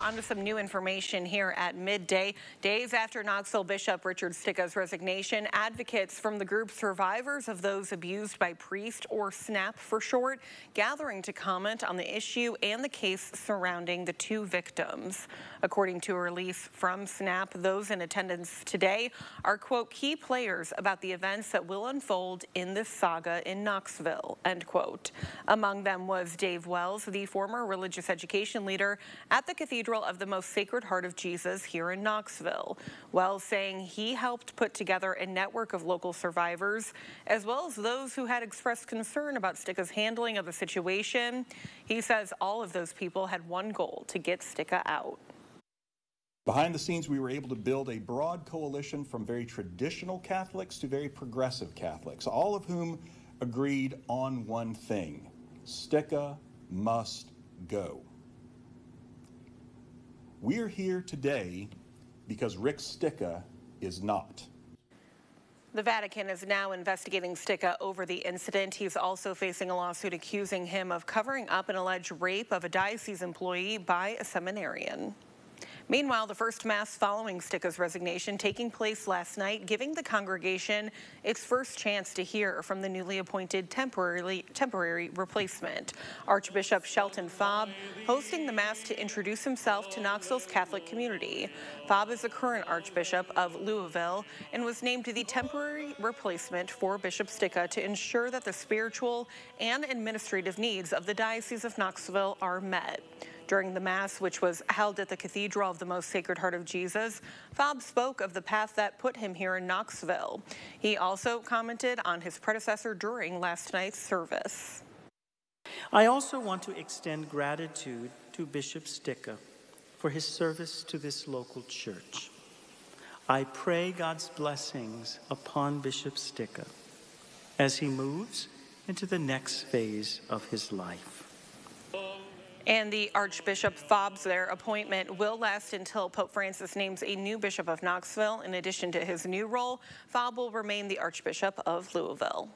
On to some new information here at midday. Days after Knoxville Bishop Richard Stika's resignation, advocates from the group Survivors of Those Abused by Priest, or SNAP for short, gathering to comment on the issue and the case surrounding the two victims. According to a release from SNAP, those in attendance today are, quote, key players about the events that will unfold in this saga in Knoxville, end quote. Among them was Dave Wells, the former religious education leader at the Cathedral of the Most Sacred Heart of Jesus here in Knoxville. Wells saying he helped put together a network of local survivors, as well as those who had expressed concern about Stika's handling of the situation. He says all of those people had one goal: to get Stika out. Behind the scenes, we were able to build a broad coalition from very traditional Catholics to very progressive Catholics, all of whom agreed on one thing: Stika must go. We're here today because Rick Stika is not. The Vatican is now investigating Stika over the incident. He's also facing a lawsuit accusing him of covering up an alleged rape of a diocese employee by a seminarian. Meanwhile, the first Mass following Stika's resignation taking place last night, giving the congregation its first chance to hear from the newly appointed temporary replacement. Archbishop Shelton Fobb hosting the Mass to introduce himself to Knoxville's Catholic community. Fobb is the current Archbishop of Louisville and was named the temporary replacement for Bishop Stika to ensure that the spiritual and administrative needs of the Diocese of Knoxville are met. During the Mass, which was held at the Cathedral of the Most Sacred Heart of Jesus, Fobb spoke of the path that put him here in Knoxville. He also commented on his predecessor during last night's service. I also want to extend gratitude to Bishop Stika for his service to this local church. I pray God's blessings upon Bishop Stika as he moves into the next phase of his life. And the Archbishop Fobb's appointment will last until Pope Francis names a new Bishop of Knoxville. In addition to his new role, Fobb will remain the Archbishop of Louisville.